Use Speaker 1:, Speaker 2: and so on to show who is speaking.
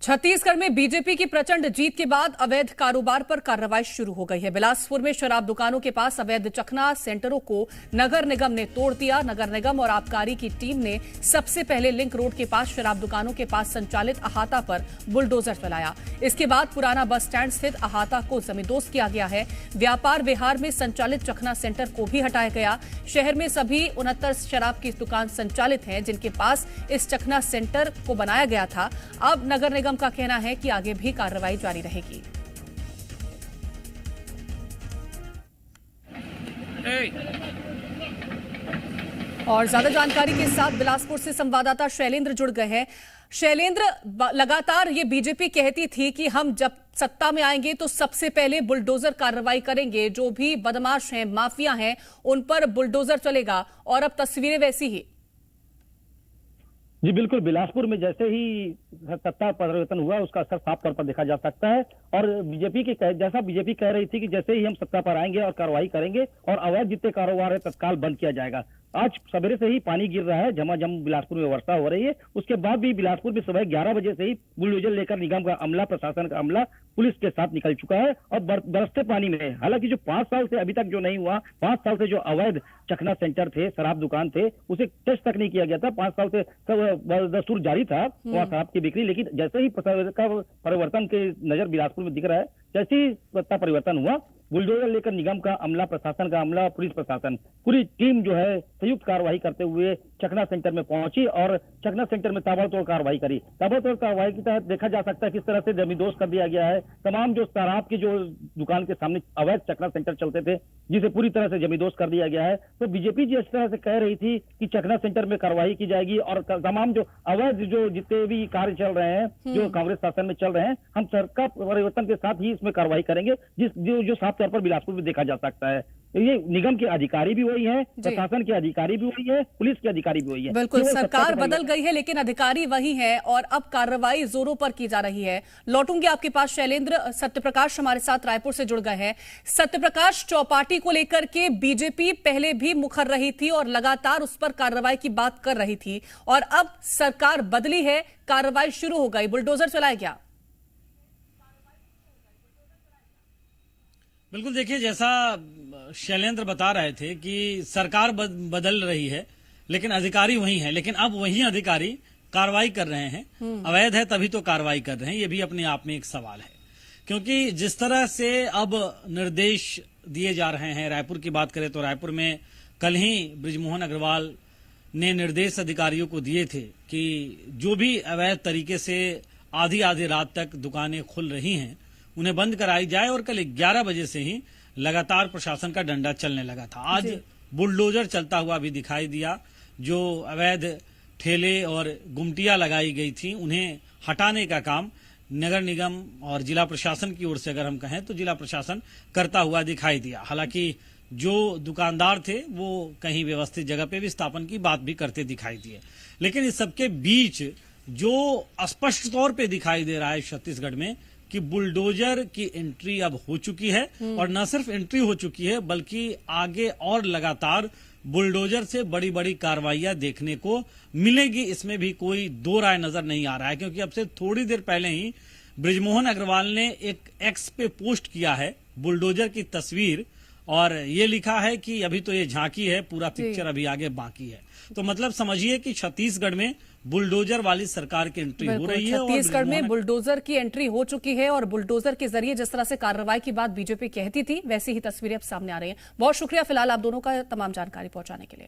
Speaker 1: छत्तीसगढ़ में बीजेपी की प्रचंड जीत के बाद अवैध कारोबार पर कार्रवाई शुरू हो गई है। बिलासपुर में शराब दुकानों के पास अवैध चखना सेंटरों को नगर निगम ने तोड़ दिया। नगर निगम और आबकारी की टीम ने सबसे पहले लिंक रोड के पास शराब दुकानों के पास संचालित अहाता पर बुलडोजर चलाया। इसके बाद पुराना बस स्टैंड स्थित अहाता को जमींदोज किया गया है। व्यापार विहार में संचालित चखना सेंटर को भी हटाया गया। शहर में सभी 69 शराब की दुकान संचालित हैं जिनके पास इस चखना सेंटर को बनाया गया था। अब नगर निगम का कहना है कि आगे भी कार्रवाई जारी रहेगी। और ज्यादा जानकारी के साथ बिलासपुर से संवाददाता शैलेंद्र जुड़ गए हैं। शैलेंद्र, लगातार ये बीजेपी कहती थी कि हम जब सत्ता में आएंगे तो सबसे पहले बुलडोजर कार्रवाई करेंगे, जो भी बदमाश हैं, माफिया हैं, उन पर बुलडोजर चलेगा, और अब तस्वीरें वैसी ही।
Speaker 2: जी बिल्कुल, बिलासपुर में जैसे ही सत्ता परिवर्तन हुआ उसका असर साफ तौर पर देखा जा सकता है। और जैसा बीजेपी कह रही थी कि जैसे ही हम सत्ता पर आएंगे और कार्रवाई करेंगे और अवैध जितने कारोबार है तत्काल बंद किया जाएगा। आज सवेरे से ही पानी गिर रहा है, झमाझम बिलासपुर में वर्षा हो रही है। उसके बाद भी बिलासपुर में सुबह 11 बजे से ही बुलडोजर लेकर निगम का अमला, प्रशासन का अमला पुलिस के साथ निकल चुका है और बरसते पानी में है। हालांकि जो 5 साल से अभी तक जो नहीं हुआ, 5 साल से जो अवैध चखना सेंटर थे, शराब दुकान थे, उसे टेस्ट तक नहीं किया गया था। 5 साल से दस्तूर जारी था वहाँ शराब की बिक्री। लेकिन जैसे ही परिवर्तन के नजर बिलासपुर में दिख रहा है, जैसे ही सत्ता परिवर्तन हुआ, बुलडोजर लेकर निगम का अमला, प्रशासन का अमला, पुलिस प्रशासन, पूरी टीम जो है संयुक्त कार्रवाई करते हुए चखना सेंटर में पहुंची और चखना सेंटर में ताबड़तोड़ कार्रवाई करी। ताबड़तोड़ कार्रवाई के तहत देखा जा सकता है किस तरह से जमींदोज कर दिया गया है। तमाम जो शराब की जो दुकान के सामने अवैध चखना सेंटर चलते थे, जिसे पूरी तरह से जमींदोज कर दिया गया है। तो बीजेपी जिस तरह से कह रही थी कि चखना सेंटर में कार्रवाई की जाएगी और तमाम जो अवैध जो जितने भी कार्य चल रहे हैं, जो कांग्रेस शासन में चल रहे हैं, हम सरकार परिवर्तन के साथ ही इसमें कार्रवाई करेंगे, जो साफ तौर पर बिलासपुर में देखा जा सकता है। ये निगम के अधिकारी भी वही हैं, प्रशासन के अधिकारी भी वही है, पुलिस के अधिकारी भी वही है।
Speaker 1: बिल्कुल, सरकार बदल गई है लेकिन अधिकारी वही है और अब कार्रवाई जोरों पर की जा रही है। लौटूंगी आपके पास शैलेंद्र। सत्यप्रकाश हमारे साथ रायपुर से जुड़ गए हैं। सत्यप्रकाश, चौपाटी को लेकर के बीजेपी पहले भी मुखर रही थी और लगातार उस पर कार्रवाई की बात कर रही थी, और अब सरकार बदली है, कार्रवाई शुरू हो गई, बुलडोजर चलाया गया।
Speaker 3: बिल्कुल, देखिए, जैसा शैलेंद्र बता रहे थे कि सरकार बदल रही है लेकिन अधिकारी वही है, लेकिन अब वही अधिकारी कार्रवाई कर रहे हैं। अवैध है तभी तो कार्रवाई कर रहे हैं, ये भी अपने आप में एक सवाल है। क्योंकि जिस तरह से अब निर्देश दिए जा रहे हैं, रायपुर की बात करें तो रायपुर में कल ही बृजमोहन अग्रवाल ने निर्देश अधिकारियों को दिए थे कि जो भी अवैध तरीके से आधी आधी रात तक दुकानें खुल रही हैं उन्हें बंद कराई जाए। और कल 11 बजे से ही लगातार प्रशासन का डंडा चलने लगा था। आज बुलडोजर चलता हुआ भी दिखाई दिया। जो अवैध ठेले और गुमटियां लगाई गई थी उन्हें हटाने का काम नगर निगम और जिला प्रशासन की ओर से अगर हम कहें तो जिला प्रशासन करता हुआ दिखाई दिया। हालांकि जो दुकानदार थे वो कहीं व्यवस्थित जगह पे भी स्थापन की बात भी करते दिखाई दिए। लेकिन इस सबके बीच जो स्पष्ट तौर पे दिखाई दे रहा है छत्तीसगढ़ में कि बुलडोजर की एंट्री अब हो चुकी है, और न सिर्फ एंट्री हो चुकी है बल्कि आगे और लगातार बुलडोजर से बड़ी बड़ी कार्रवाइयां देखने को मिलेगी। इसमें भी कोई दो राय नजर नहीं आ रहा है, क्योंकि अब से थोड़ी देर पहले ही बृजमोहन अग्रवाल ने एक एक्स पे पोस्ट किया है बुलडोजर की तस्वीर, और ये लिखा है कि अभी तो ये झांकी है, पूरा पिक्चर अभी आगे बाकी है। तो मतलब समझिए कि छत्तीसगढ़ में बुलडोजर वाली सरकार की एंट्री हो रही है।
Speaker 1: छत्तीसगढ़ में बुलडोजर की एंट्री हो चुकी है और बुलडोजर के जरिए जिस तरह से कार्रवाई की बात बीजेपी कहती थी, वैसी ही तस्वीरें अब सामने आ रही हैं। बहुत शुक्रिया फिलहाल आप दोनों का तमाम जानकारी पहुंचाने के लिए।